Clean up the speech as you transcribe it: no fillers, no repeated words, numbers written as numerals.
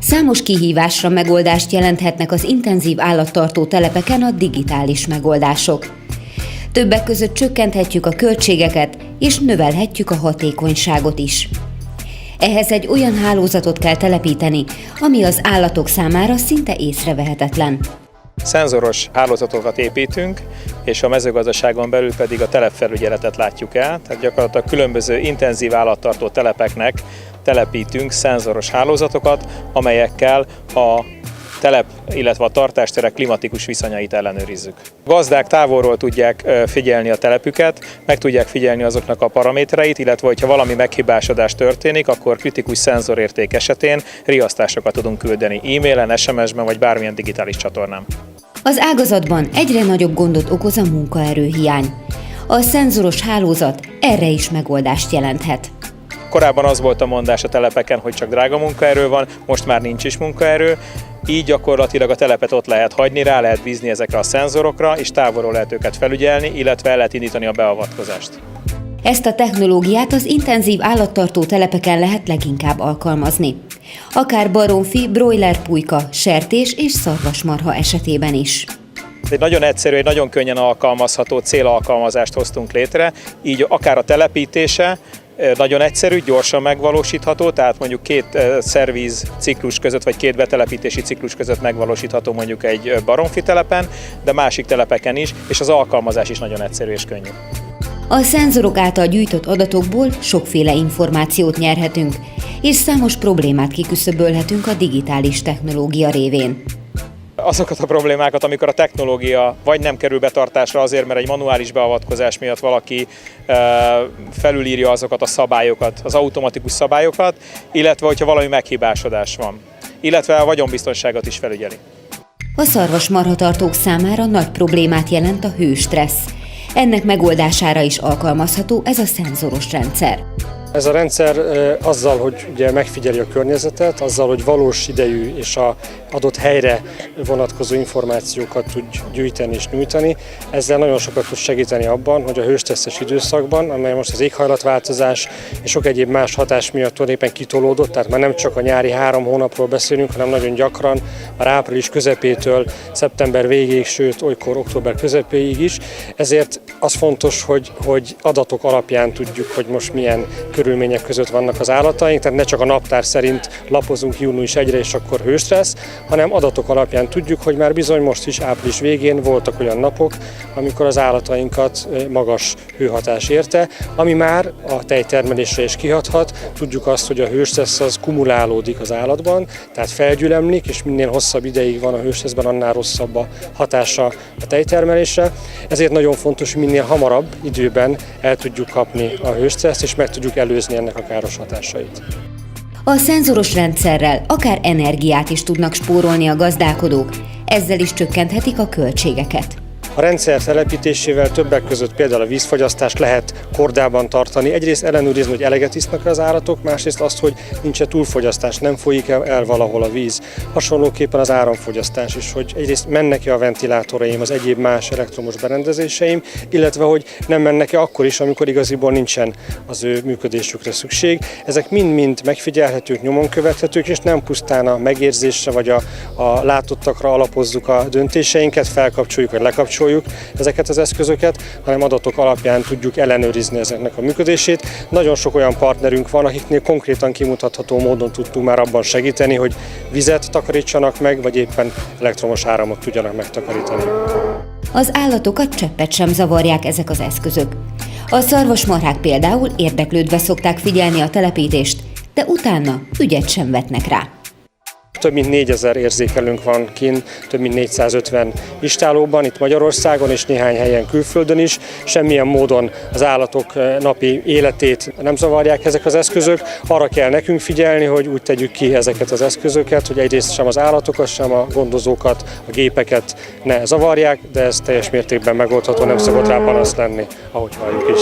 Számos kihívásra megoldást jelenthetnek az intenzív állattartó telepeken a digitális megoldások. Többek között csökkenthetjük a költségeket és növelhetjük a hatékonyságot is. Ehhez egy olyan hálózatot kell telepíteni, ami az állatok számára szinte észrevehetetlen. Szenzoros hálózatokat építünk, és a mezőgazdaságon belül pedig a telepfelügyeletet látjuk el. Tehát gyakorlatilag különböző intenzív állattartó telepeknek telepítünk szenzoros hálózatokat, amelyekkel a telep, illetve a tartásterek klimatikus viszonyait ellenőrizzük. A gazdák távolról tudják figyelni a telepüket, meg tudják figyelni azoknak a paramétereit, illetve hogyha valami meghibásodás történik, akkor kritikus szenzorérték esetén riasztásokat tudunk küldeni e-mailen, SMS-ben vagy bármilyen digitális csatornán. Az ágazatban egyre nagyobb gondot okoz a munkaerőhiány. A szenzoros hálózat erre is megoldást jelenthet. Korábban az volt a mondás a telepeken, hogy csak drága munkaerő van, most már nincs is munkaerő, így gyakorlatilag a telepet ott lehet hagyni, rá lehet bízni ezekre a szenzorokra, és távolról lehet őket felügyelni, illetve el lehet indítani a beavatkozást. Ezt a technológiát az intenzív állattartó telepeken lehet leginkább alkalmazni. Akár baromfi, broiler pulyka, sertés és szarvasmarha esetében is. Egy nagyon egyszerű, egy nagyon könnyen alkalmazható célalkalmazást hoztunk létre, így akár a telepítése nagyon egyszerű, gyorsan megvalósítható, tehát mondjuk két szervíz ciklus között, vagy két betelepítési ciklus között megvalósítható mondjuk egy baromfi telepen, de másik telepeken is, és az alkalmazás is nagyon egyszerű és könnyű. A szenzorok által gyűjtött adatokból sokféle információt nyerhetünk, és számos problémát kiküszöbölhetünk a digitális technológia révén. Azokat a problémákat, amikor a technológia vagy nem kerül betartásra azért, mert egy manuális beavatkozás miatt valaki felülírja azokat a szabályokat, az automatikus szabályokat, illetve hogyha valami meghibásodás van, illetve a vagyonbiztonságot is felügyeli. A szarvasmarhatartók számára nagy problémát jelent a hőstressz. Ennek megoldására is alkalmazható ez a szenzoros rendszer. Ez a rendszer azzal, hogy ugye megfigyeli a környezetet, azzal, hogy valós idejű és az adott helyre vonatkozó információkat tud gyűjteni és nyújtani, ezzel nagyon sokat tud segíteni abban, hogy a hőstresszes időszakban, amely most az éghajlatváltozás és sok egyéb más hatás miatt tulajdonképpen kitolódott, tehát már nem csak a nyári 3 hónapról beszélünk, hanem nagyon gyakran, már április közepétől szeptember végéig, sőt olykor október közepéig is. Ezért az fontos, hogy adatok alapján tudjuk, hogy most milyen körülmények között vannak az állataink, tehát ne csak a naptár szerint lapozunk június 1-re és akkor hőstressz, hanem adatok alapján tudjuk, hogy már bizony most is április végén voltak olyan napok, amikor az állatainkat magas hőhatás érte, ami már a tejtermelésre is kihathat. Tudjuk azt, hogy a hőstressz az kumulálódik az állatban, tehát felgyülemlik, és minél hosszabb ideig van a hőstresszben, annál rosszabb a hatása a tejtermelésre. Ezért nagyon fontos, hogy minél hamarabb időben el tudjuk kapni a hőstresszt, és meg tudjuk előzni ennek a káros hatásait. A szenzoros rendszerrel akár energiát is tudnak spórolni a gazdálkodók, ezzel is csökkenthetik a költségeket. A rendszer telepítésével többek között például a vízfogyasztást lehet kordában tartani. Egyrészt ellenőrizni, hogy eleget isznak az állatok, másrészt azt, hogy nincs-e túlfogyasztás, nem folyik el valahol a víz. Hasonlóképpen az áramfogyasztás is, hogy egyrészt mennek-e a ventilátoraim, az egyéb más elektromos berendezéseim, illetve hogy nem mennek-e akkor is, amikor igaziból nincsen az ő működésükre szükség. Ezek mind-mind megfigyelhetők, nyomon követhetők, és nem pusztán a megérzésre vagy a látottakra alapozzuk a döntéseinket, felkapcsoljuk vagy lekapcsoljuk ezeket az eszközöket, hanem adatok alapján tudjuk ellenőrizni ezeknek a működését. Nagyon sok olyan partnerünk van, akiknél konkrétan kimutatható módon tudtunk már abban segíteni, hogy vizet takarítsanak meg, vagy éppen elektromos áramot tudjanak megtakarítani. Az állatokat cseppet sem zavarják ezek az eszközök. A szarvasmarhák például érdeklődve szokták figyelni a telepítést, de utána ügyet sem vetnek rá. Több mint 4000 érzékelőnk van kint, több mint 450 istálóban, itt Magyarországon és néhány helyen külföldön is. Semmilyen módon az állatok napi életét nem zavarják ezek az eszközök. Arra kell nekünk figyelni, hogy úgy tegyük ki ezeket az eszközöket, hogy egyrészt sem az állatokat, sem a gondozókat, a gépeket ne zavarják, de ez teljes mértékben megoldható, nem szokott rá panasz lenni, ahogy halljuk is.